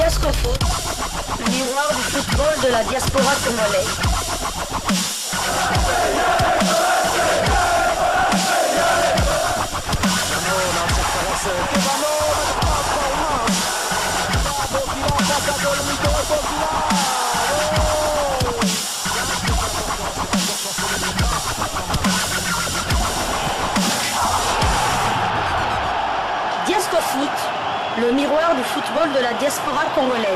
Diascofoot, le miroir du football de la diaspora congolaise. Diascofoot, le miroir du football de la diaspora congolaise.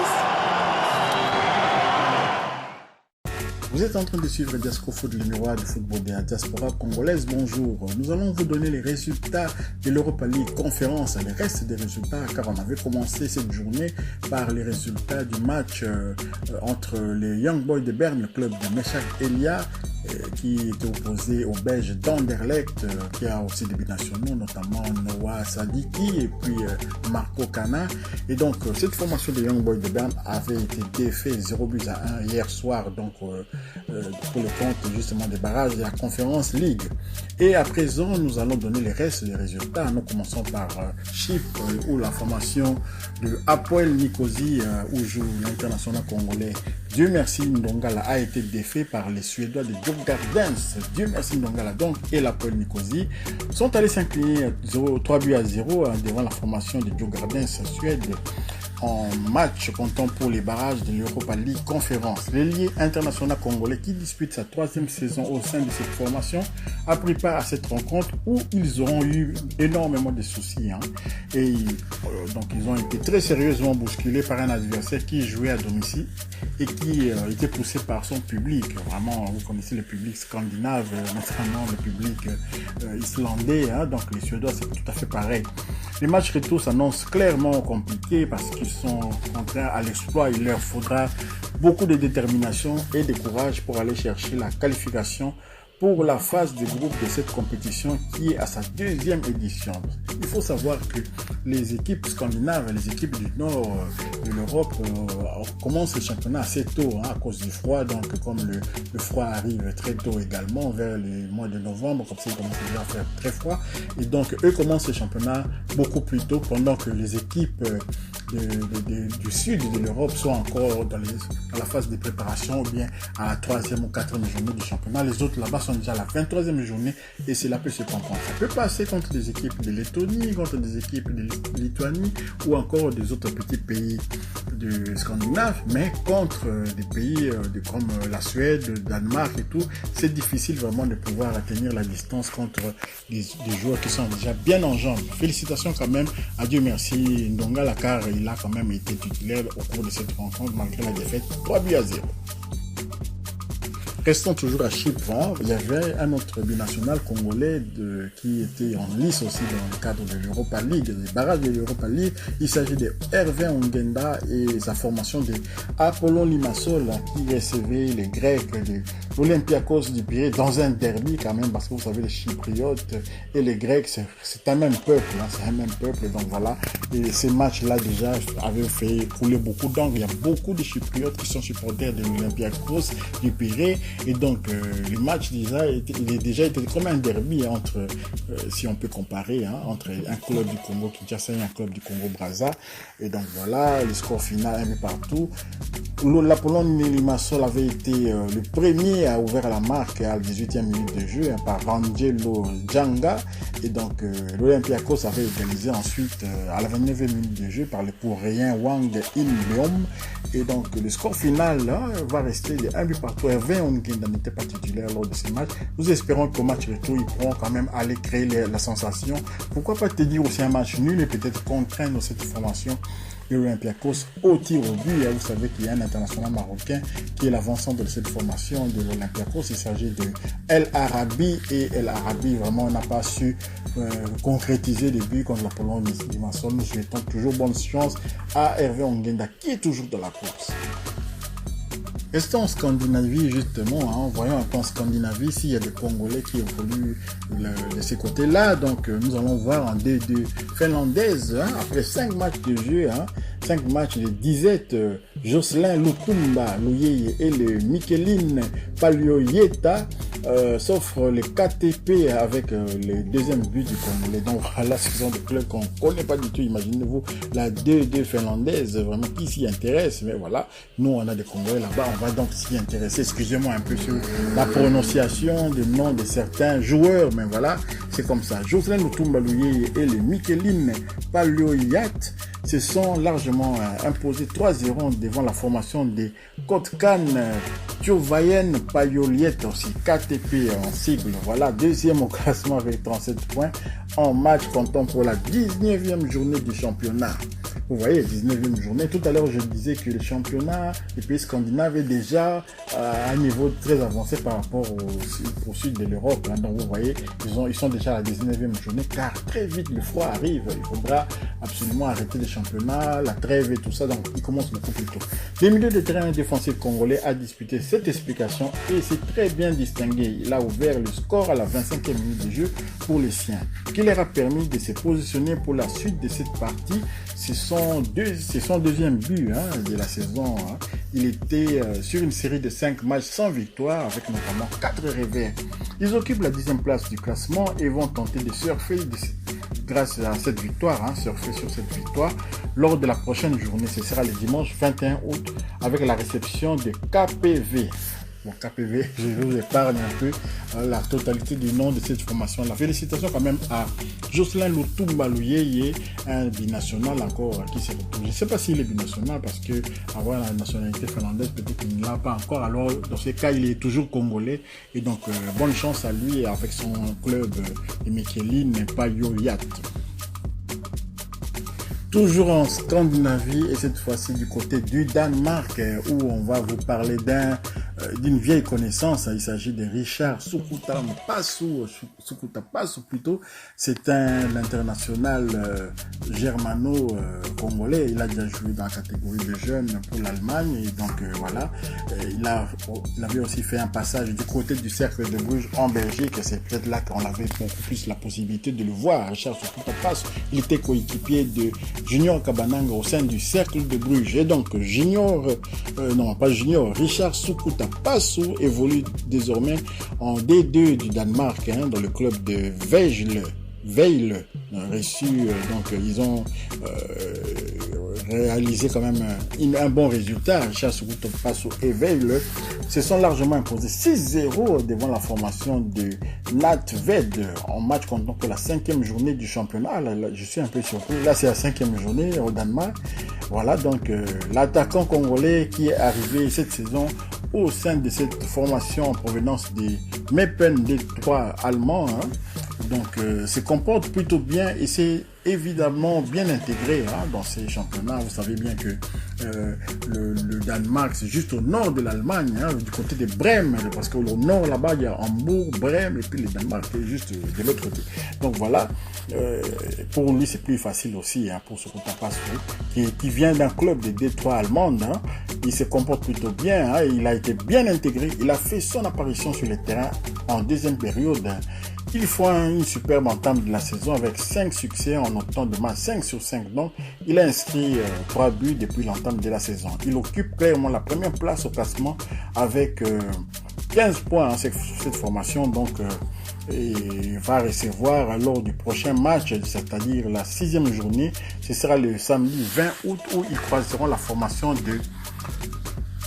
Vous êtes en train de suivre Diascofoot, le miroir du football de la diaspora congolaise. Bonjour, nous allons vous donner les résultats de l'Europa League conférence, les restes des résultats, car on avait commencé cette journée par les résultats du match entre les Young Boys de Berne, le club de Meshak Elia, qui était opposé aux Belges d'Anderlecht, qui a aussi des buts nationaux, notamment Noah Sadiki et puis Marco Cana. Et donc, cette formation des Young Boys de Berne avait été défaite 0-1 hier soir, donc pour le compte justement des barrages de la Conférence League. Et à présent, nous allons donner les restes des résultats. Nous commençons par Chypre, où la formation de Hapoel Nicosie, où joue l'international congolais Dieu merci Ndongala, a été défait par les Suédois de Djurgårdens. Dieu merci Ndongala donc et l'Hapoel Nicosie sont allés s'incliner 3-0 devant la formation de Djurgårdens Suède en match comptant pour les barrages de l'Europa League Conférence. L'ailier international congolais qui dispute sa troisième saison au sein de cette formation a pris part à cette rencontre où ils auront eu énormément de soucis. Et donc ils ont été très sérieusement bousculés par un adversaire qui jouait à domicile et qui était poussé par son public. Vraiment, vous connaissez le public scandinave, notamment le public islandais. Donc les Suédois, c'est tout à fait pareil. Les matchs retour s'annoncent clairement compliqués parce qu'ils sont contraints à l'exploit. Il leur faudra beaucoup de détermination et de courage pour aller chercher la qualification pour la phase de groupe de cette compétition qui est à sa deuxième édition. Il faut savoir que les équipes scandinaves, les équipes du nord de l'Europe commencent le championnat assez tôt à cause du froid. Donc comme le froid arrive très tôt également, vers les mois de novembre, comme ça il commence déjà à faire très froid. Et donc eux commencent le championnat beaucoup plus tôt, pendant que les équipes du sud de l'Europe sont encore dans la phase de préparation ou bien à la 3e ou 4e journée du championnat. Les autres là-bas sont déjà à la 23e journée et cela peut se comprendre. Ça peut passer contre des équipes de Lettonie, contre des équipes de Lituanie ou encore des autres petits pays de Scandinave, mais contre des pays comme la Suède, le Danemark et tout, c'est difficile vraiment de pouvoir tenir la distance contre des joueurs qui sont déjà bien en jambes. Félicitations quand même à Dieu merci Ndongala, car il a quand même été titulaire au cours de cette rencontre malgré la défaite 3-0. Restons toujours à Chypre. Il y avait un autre binational congolais qui était en lice aussi dans le cadre de l'Europa League, des barrages de l'Europa League. Il s'agit de Hervé Ongenda et sa formation de Apollon Limassol qui recevait les Grecs de l'Olympiakos du Pirée dans un derby quand même, parce que vous savez les Chypriotes et les Grecs c'est un même peuple, c'est un même peuple, donc voilà. Et ces matchs-là déjà avaient fait couler beaucoup d'encre. Il y a beaucoup de Chypriotes qui sont supporters de l'Olympiakos du Pirée. Et donc, le match il est déjà été comme un derby entre, si on peut comparer, entre un club du Congo Kinshasa et un club du Congo Brazza. Et donc voilà, le score final un peu partout. L'Apollon Limassol avait été le premier à ouvrir la marque à la 18e minute de jeu par Angelo Djanga. Et donc, l'Olympiakos avait égalisé ensuite à la 29e minute de jeu par le coréen Wang In-leom. Et donc, le score final va rester de 1 but partout. Hervé Ongenda n'était pas titulaire lors de ces matchs. Nous espérons qu'au match retour, ils pourront quand même aller créer la sensation. Pourquoi pas tenir aussi un match nul et peut-être contraindre cette formation de l'Olympiakos au tir au but. Vous savez qu'il y a un international marocain qui est l'avancement de cette formation de l'Olympiakos. Il s'agit de El Arabi, et El Arabi vraiment n'a pas su concrétiser les buts contre l'Apollon Limassol. Nous souhaitons toujours bonne chance à Hervé Ongenda qui est toujours dans la course. Restons en Scandinavie justement, voyons un peu en Scandinavie s'il y a des Congolais qui évoluent de ces côtés-là. Donc nous allons voir en D2 finlandaise, après 5 matchs de jeu, 5 matchs de disette. Jocelyn Lutumba Luyeye et le Mikeline Palioyeta s'offrent les KTP avec le deuxième but du Congolais. Donc voilà, ce sont des clubs qu'on ne connaît pas du tout. Imaginez-vous la 2-2 finlandaise, vraiment qui s'y intéresse. Mais voilà, nous on a des Congolais là-bas, on va donc s'y intéresser. Excusez-moi un peu sur la prononciation des noms de certains joueurs, mais voilà, c'est comme ça. Jocelyn Lutumba Luyeye et le Mikeline Palioyat se sont largement imposés 3-0 devant la formation des Kotkan Tiovayen Payoliet, aussi KTP en sigle. Voilà, deuxième au classement avec 37 points en match comptant pour la 19e journée du championnat. Vous voyez, 19e journée. Tout à l'heure, je disais que le championnat des pays scandinaves est déjà à un niveau très avancé par rapport au sud de l'Europe. Hein. Donc, vous voyez, ils sont déjà à la 19e journée car très vite le froid arrive. Il faudra absolument arrêter les championnats, la trêve et tout ça. Donc, il commence beaucoup plus tôt. Le milieu de terrain défensif congolais a disputé cette explication et s'est très bien distingué. Il a ouvert le score à la 25e minute de jeu pour les siens, qui leur a permis de se positionner pour la suite de cette partie. C'est son deuxième but de la saison. Hein. Il était sur une série de 5 matchs sans victoire, avec notamment 4 revers. Ils occupent la 10e place du classement et vont tenter de surfer grâce à cette victoire, surfer sur cette victoire. Lors de la prochaine journée, ce sera le dimanche 21 août, avec la réception de KPV. Bon, KPV, je vous épargne un peu la totalité du nom de cette formation-là. Félicitations quand même à Jocelyn Lutumba Luyeye, un binational encore qui s'est retrouvé. Je ne sais pas s'il est binational parce que avoir la nationalité finlandaise, peut-être qu'il ne l'a pas encore. Alors, dans ce cas, il est toujours congolais. Et donc, bonne chance à lui avec son club de Mikeline Payoyat. Toujours en Scandinavie et cette fois-ci du côté du Danemark où on va vous parler d'une vieille connaissance. Il s'agit de Richard Sukutapassu plutôt. C'est un international germano-congolais. Il a déjà joué dans la catégorie de jeunes pour l'Allemagne et donc voilà. Il avait aussi fait un passage du côté du Cercle de Bruges en Belgique. C'est peut-être là qu'on avait beaucoup plus la possibilité de le voir. Richard Sukutapassu, il était coéquipier de Junior Kabananga au sein du Cercle de Bruges. Et donc Richard Sukutapassu évolue désormais en D2 du Danemark, dans le club de Vejle reçu, donc ils ont réalisé quand même un bon résultat. Richard Sukutapassu et Vejle se sont largement imposés 6-0 devant la formation de Natved en match comptant pour la 5e journée du championnat. Là, je suis un peu surpris. Là, c'est la 5e journée au Danemark. Voilà, donc l'attaquant congolais qui est arrivé cette saison au sein de cette formation en provenance des Meppen Detroit allemands, donc se comporte plutôt bien et c'est évidemment bien intégré dans ces championnats. Vous savez bien que le Danemark, c'est juste au nord de l'Allemagne, du côté de Brême, parce qu'au nord là-bas, il y a Hambourg, Brême, et puis le Danemark est juste de l'autre côté. Donc voilà, pour lui, c'est plus facile aussi, pour ce Sukutapassu, qui vient d'un club de Détroit allemande. Il se comporte plutôt bien, il a été bien intégré, il a fait son apparition sur le terrain en deuxième période. Il faut une superbe entame de la saison avec 5 succès en optant de match 5 sur 5. Donc, il a inscrit 3 buts depuis l'entame de la saison. Il occupe clairement la première place au classement avec 15 points cette formation. Donc, il va recevoir lors du prochain match, c'est-à-dire la 6e journée. Ce sera le samedi 20 août où ils croiseront la formation de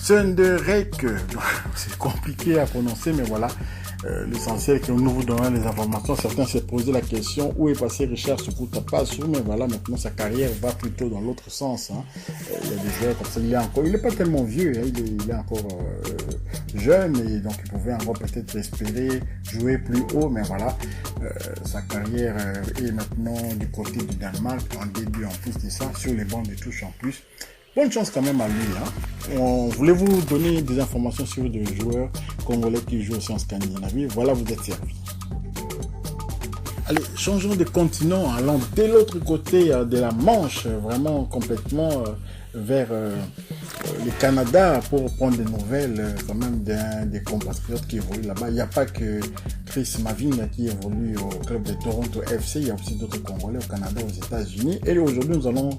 Sunderek. C'est compliqué à prononcer, mais voilà. L'essentiel que nous vous donnons les informations. Certains se posaient la question où est passé Richard Sukutapassu, mais voilà, maintenant sa carrière va plutôt dans l'autre sens. Il y a des joueurs comme ça, il n'est pas tellement vieux, il est encore jeune et donc il pouvait encore peut-être espérer jouer plus haut, mais voilà, sa carrière est maintenant du côté du Danemark en début en plus de ça, sur les bancs de touche en plus. Bonne chance quand même à lui. On voulait vous donner des informations sur des joueurs congolais qui jouent aussi en Scandinavie. Voilà, vous êtes servis. Allez, changeons de continent, allons de l'autre côté de la Manche, vraiment complètement vers le Canada pour prendre des nouvelles quand même des compatriotes qui évoluent là-bas. Il n'y a pas que Chris Mavinga qui évolue au club de Toronto FC, il y a aussi d'autres Congolais au Canada, aux États-Unis. Et aujourd'hui, nous allons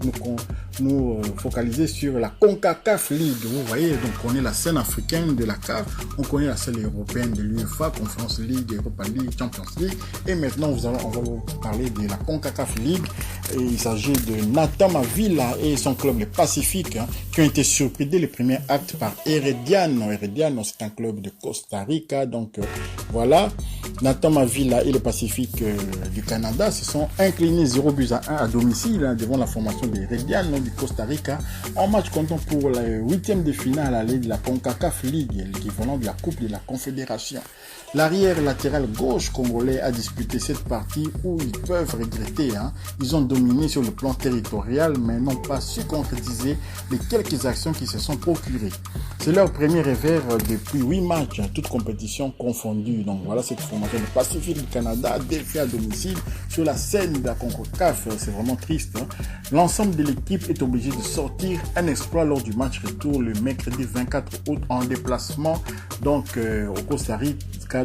nous focaliser sur la CONCACAF League. Vous voyez, donc on est la scène africaine de la CAF, on connaît la scène européenne de l'UEFA, Conference League, Europa League, Champions League. Et maintenant, on va vous parler de la CONCACAF League. Et il s'agit de Nathan Mavila et son club, le Pacifique, qui ont été surpris dès les premiers actes par Herediano. Herediano, c'est un club de Costa Rica. Donc voilà, Nathan Mavila et le Pacifique du Canada se sont inclinés 0-1 à domicile devant la formation de Herediano du Costa Rica en match comptant pour la 8e de finale aller de la CONCACAF League, l'équivalent de la Coupe de la Confédération. L'arrière latéral gauche congolais a disputé cette partie où ils peuvent regretter. Ils ont dominé sur le plan territorial mais n'ont pas su concrétiser les quelques actions qui se sont procurées. C'est leur premier revers depuis 8 matchs, toutes compétitions confondues. Donc voilà cette formation du Pacifique du Canada défait à domicile sur la scène de la CONCACAF. C'est vraiment triste. L'ensemble de l'équipe est obligé de sortir un exploit lors du match retour le mercredi 24 août en déplacement donc au Costa Rica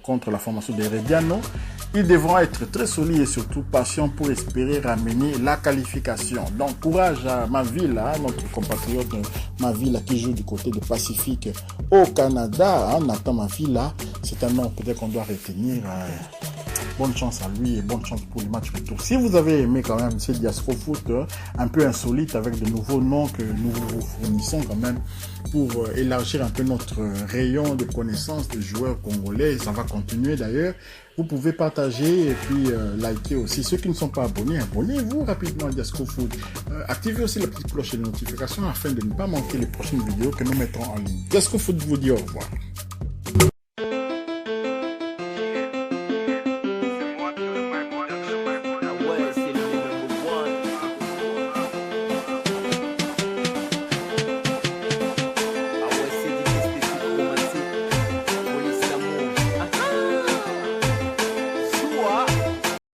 contre la formation de Herediano. Ils devront être très solides et surtout patients pour espérer ramener la qualification. Donc courage à Mavila, notre compatriote Mavila qui joue du côté du Pacifique au Canada. Nathan Mavila, c'est un nom peut-être qu'on doit retenir. Bonne chance à lui et bonne chance pour le match retour. Si vous avez aimé quand même ce Diaspora Foot un peu insolite avec de nouveaux noms que nous vous fournissons quand même pour élargir un peu notre rayon de connaissances de joueurs congolais, ça va continuer d'ailleurs. Vous pouvez partager et puis liker aussi. Ceux qui ne sont pas abonnés, abonnez-vous rapidement à Diaspora Foot. Activez aussi la petite cloche de notification afin de ne pas manquer les prochaines vidéos que nous mettrons en ligne. Diaspora Foot vous dit au revoir.